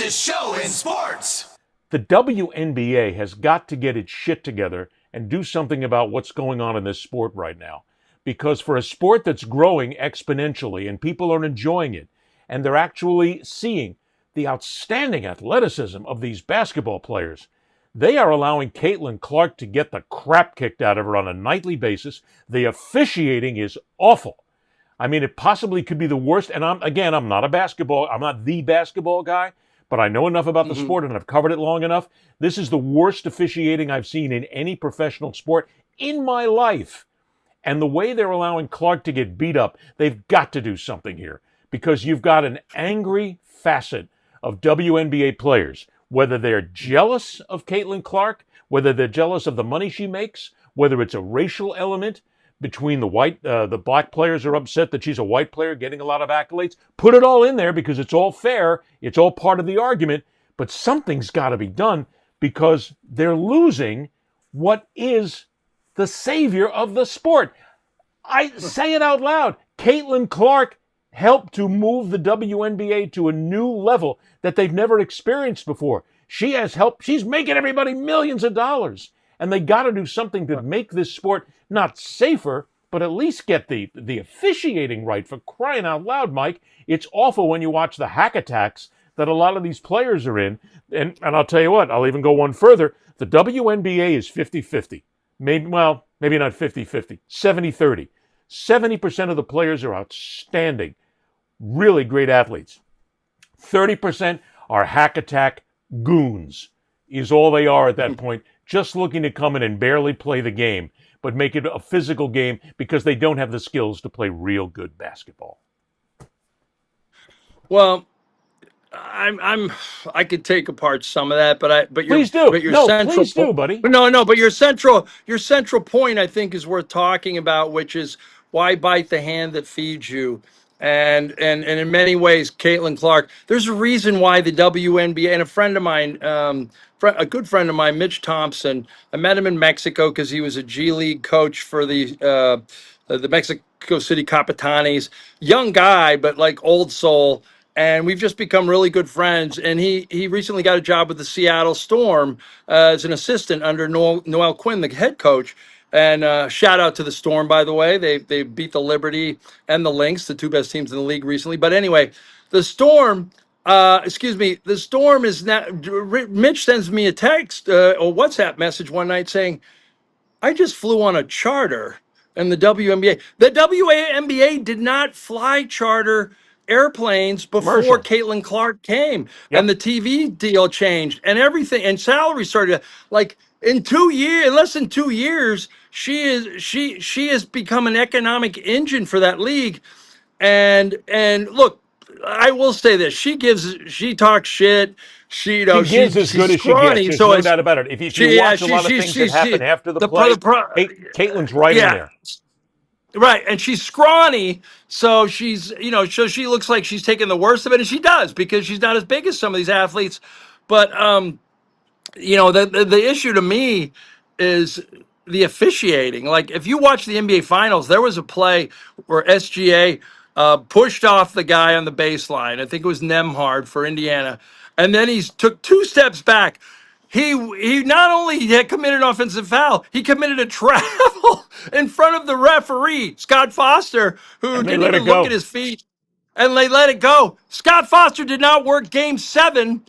fastest show in sports. The WNBA has got to get its shit together and do something about what's going on in this sport right now. Because for a sport that's growing exponentially and people are enjoying it, and they're actually seeing the outstanding athleticism of these basketball players, they are allowing Caitlin Clark to get the crap kicked out of her on a nightly basis. The officiating is awful. I mean, it possibly could be the worst. And I'm not the basketball guy, but I know enough about the sport and I've covered it long enough. This is the worst officiating I've seen in any professional sport in my life. And the way they're allowing Clark to get beat up, they've got to do something here, because you've got an angry facet of WNBA players, whether they're jealous of Caitlin Clark, whether they're jealous of the money she makes, whether it's a racial element between the black players are upset that she's a white player getting a lot of accolades. Put it all in there because it's all fair. It's all part of the argument. But something's got to be done because they're losing what is the savior of the sport. I say it out loud. Caitlin Clark helped to move the WNBA to a new level that they've never experienced before. She has helped. She's making everybody millions of dollars. And they got to do something to make this sport not safer, but at least get the officiating right, for crying out loud, Mike. It's awful when you watch the hack attacks that a lot of these players are in. And I'll tell you what, I'll even go one further. The WNBA is 50-50. Maybe not 50-50, 70-30. 70% of the players are outstanding, really great athletes. 30% are hack attack goons, is all they are at that point, just looking to come in and barely play the game, but make it a physical game because they don't have the skills to play real good basketball. Well, I could take apart some of that, but please do. But your central point, I think, is worth talking about, which is why bite the hand that feeds you. And in many ways, Caitlin Clark, there's a reason why the WNBA, and a friend of mine, a good friend of mine, Mitch Thompson, I met him in Mexico because he was a G League coach for the Mexico City Capitanes. Young guy, but like old soul. And we've just become really good friends. And he recently got a job with the Seattle Storm as an assistant under Noel Quinn, the head coach. And shout out to the Storm, by the way. They beat the Liberty and the Lynx, the two best teams in the league recently. But anyway, the Storm, the Storm is now. Mitch sends me a text or WhatsApp message one night saying, "I just flew on a charter in the WNBA." The WNBA did not fly charter airplanes before Caitlin Clark came, and the TV deal changed, and everything, and salary started like. In less than 2 years, she has become an economic engine for that league. And look, I will say this: she talks shit. She gives as good as she gets. There's no doubt about it. If you watch a lot of things that happen after the play, Caitlin's right in there. Right, and she's scrawny, so she's so she looks like she's taking the worst of it, and she does because she's not as big as some of these athletes, but. The issue to me is the officiating. Like, if you watch the NBA Finals, there was a play where SGA pushed off the guy on the baseline. I think it was Nemhard for Indiana. And then he took 2 steps back. He not only had committed an offensive foul, he committed a travel in front of the referee, Scott Foster, who didn't even look at his feet. And they let it go. Scott Foster did not work Game 7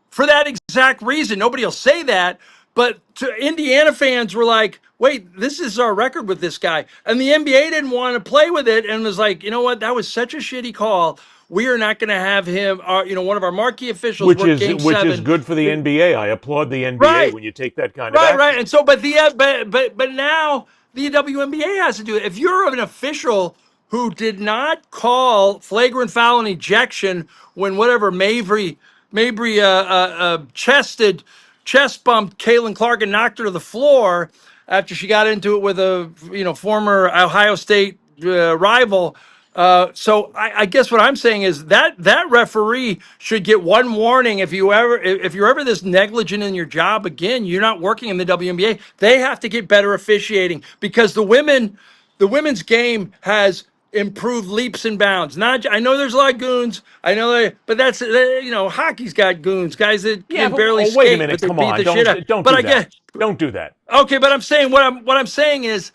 for that exact reason. Nobody will say that, but Indiana fans were like, wait, this is our record with this guy. And the NBA didn't want to play with it and was like, you know what, that was such a shitty call. We are not going to have him, one of our marquee officials work Game 7. Which is good for the NBA. I applaud the NBA when you take that kind of action. Right. And so, but now the WNBA has to do it. If you're an official who did not call flagrant foul and ejection when whatever Mabry chest bumped Caitlin Clark and knocked her to the floor after she got into it with a former Ohio State rival. So I guess what I'm saying is that referee should get one warning. If you're ever this negligent in your job again, you're not working in the WNBA. They have to get better officiating because the women's game improve leaps and bounds. Not, I know there's a lot of goons. I know that, but that's hockey's got goons, guys that Yeah, can but barely oh, wait a skate, but minute. they Come beat on. the shit out. Don't But do I that. get Don't do that. okay, but I'm saying what I'm saying is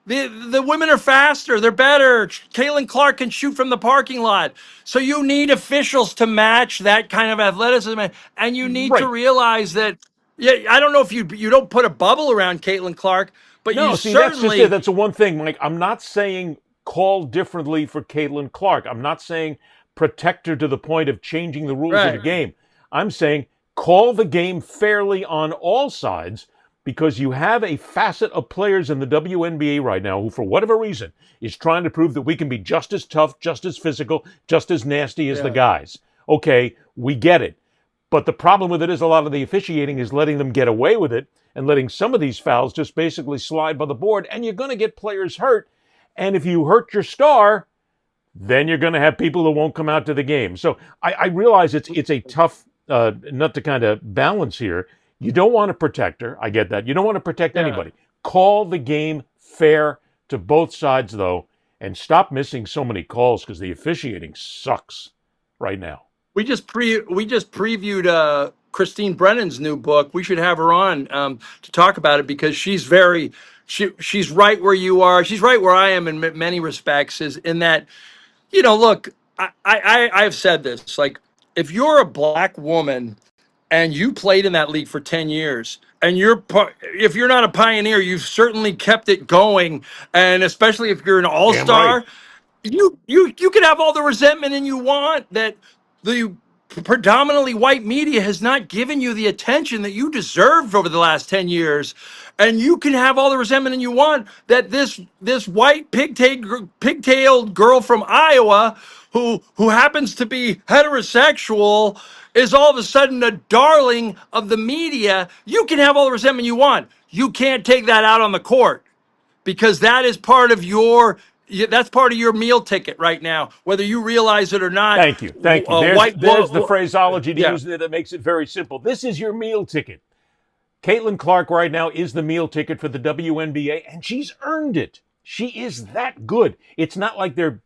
the women are faster. They're better. Caitlin Clark can shoot from the parking lot. So you need officials to match that kind of athleticism, and you need to Right. realize that. Yeah, I don't know if you don't put a bubble around Caitlin Clark, but you No, see, that's just it. certainly That's the one thing, Mike. I'm not saying call differently for Caitlin Clark. I'm not saying protect her to the point of changing the rules of the right. game. I'm saying call the game fairly on all sides because you have a facet of players in the WNBA right now who, for whatever reason, is trying to prove that we can be just as tough, just as physical, just as nasty as the Yeah. guys. Okay, we get it. But the problem with it is a lot of the officiating is letting them get away with it and letting some of these fouls just basically slide by the board, and you're going to get players hurt. And if you hurt your star, then you're going to have people who won't come out to the game. So I realize it's a tough nut to kind of balance here. You don't want to protect her. I get that. You don't want to protect Yeah. anybody. Call the game fair to both sides, though, and stop missing so many calls because the officiating sucks right now. We just previewed Christine Brennan's new book. We should have her on to talk about it because she's right where you are. She's right where I am in many respects. Is in that look, I've said this, like, if you're a black woman and you played in that league for 10 years and if you're not a pioneer, you've certainly kept it going, and especially if you're an Damn right. all-star, you can have all the resentment and you want that the predominantly white media has not given you the attention that you deserved over the last 10 years, and you can have all the resentment and you want that this white pigtailed girl from Iowa who happens to be heterosexual is all of a sudden a darling of the media. You can have all the resentment you want. You can't take that out on the court because that's part of your meal ticket right now, whether you realize it or not. Thank you. Thank you. There's the phraseology to Yeah, use that makes it very simple. This is your meal ticket. Caitlin Clark right now is the meal ticket for the WNBA, and she's earned it. She is that good. It's not like they're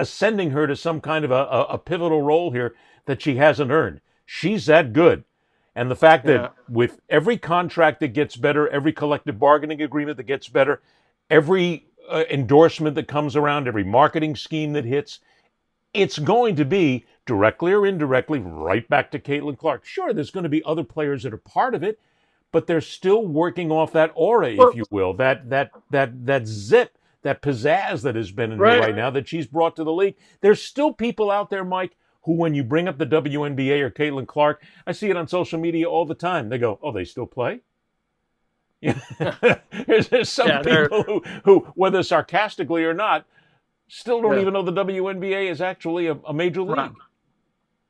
ascending her to some kind of a pivotal role here that she hasn't earned. She's that good. And the fact yeah. that with every contract that gets better, every collective bargaining agreement that gets better, every endorsement that comes around, every marketing scheme that hits, it's going to be directly or indirectly right back to Caitlin Clark. Sure, there's going to be other players that are part of it, but they're still working off that aura, if you will, that zip, that pizzazz that has been in her right now that she's brought to the league. There's still people out there, Mike, who when you bring up the WNBA or Caitlin Clark, I see it on social media all the time. They go, "Oh, they still play?" there's some people who, whether sarcastically or not, still don't even know the WNBA is actually a major league. Right.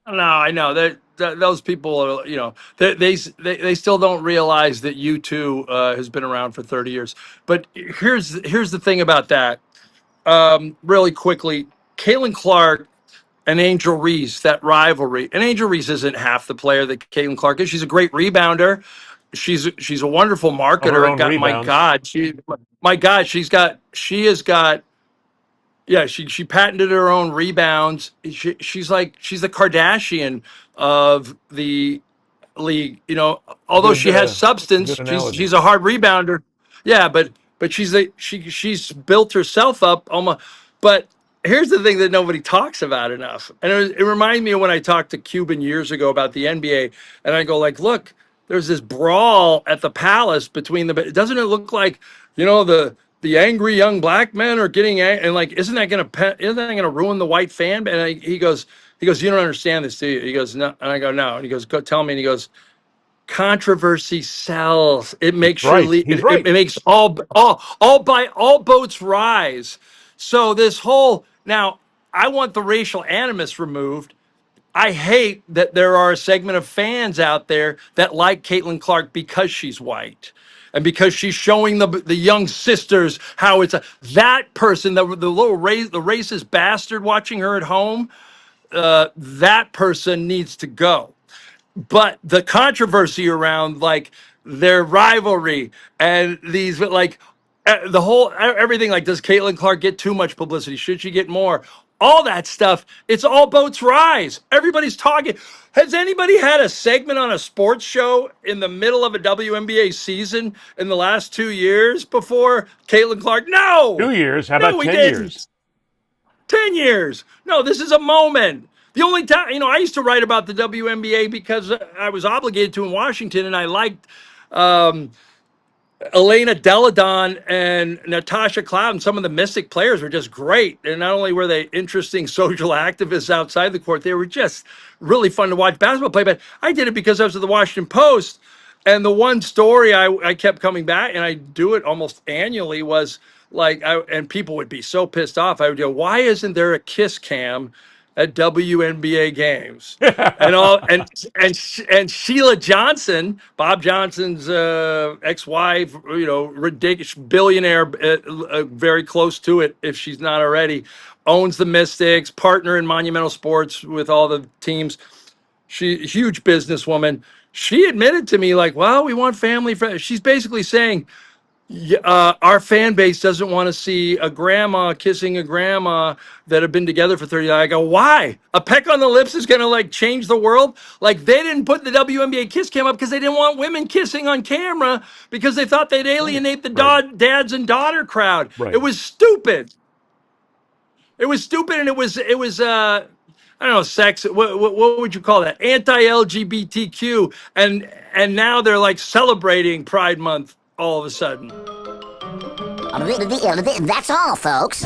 No, I know that those people are, they still don't realize that U2 has been around for 30 years. But here's the thing about that. Really quickly, Caitlin Clark and Angel Reese, that rivalry. And Angel Reese isn't half the player that Caitlin Clark is. She's a great rebounder. She's a wonderful Of her marketer. own rebounds. My God, she has got yeah, she patented her own rebounds. She's the Kardashian of the league. Although Good, she has good substance, analogy. she's a hard rebounder. Yeah, but she's built herself up almost. But here's the thing that nobody talks about enough, and it reminds me of when I talked to Cuban years ago about the NBA, and I go like, look, there's this brawl at the Palace between doesn't it look like the angry young black men are getting and like isn't that gonna ruin the white fan? And he goes, you don't understand this, do you? He goes, no, and I go, no, and he goes, go tell me, and he goes, controversy sells. It makes Right. He's it right. makes all boats rise. So this whole now, I want the racial animus removed. I hate that there are a segment of fans out there that like Caitlin Clark because she's white and because she's showing the young sisters how that person, the racist bastard watching her at home, that person needs to go. But the controversy around like their rivalry and these like the whole everything, like, does Caitlin Clark get too much publicity? Should she get more? All that stuff. It's all boats rise. Everybody's talking. Has anybody had a segment on a sports show in the middle of a WNBA season in the last 2 years before Caitlin Clark? No, 2 years? How no, about we 10 years? didn't. 10 years. No, this is a moment. The only time, I used to write about the WNBA because I was obligated to in Washington, and I liked Elena Deladon and Natasha Cloud, and some of the Mystic players were just great. And not only were they interesting social activists outside the court, they were just really fun to watch basketball play. But I did it because I was at the Washington Post. And the one story I kept coming back, and I do it almost annually, was like, and people would be so pissed off. I would go, why isn't there a kiss cam at WNBA games? And Sheila Johnson, Bob Johnson's ex-wife, ridiculous billionaire, very close to it if she's not already, owns the Mystics, partner in Monumental Sports with all the teams. She huge businesswoman. She admitted to me, like, well, we want family friends. She's basically saying, our fan base doesn't want to see a grandma kissing a grandma that have been together for 30 years. I go, why? A peck on the lips is going to, like, change the world? Like, they didn't put the WNBA kiss cam up because they didn't want women kissing on camera because they thought they'd alienate the dads and daughter crowd. Right. It was stupid. It was stupid, and it was I don't know, sex. What would you call that? Anti-LGBTQ, and now they're like celebrating Pride Month all of a sudden. That's all, folks.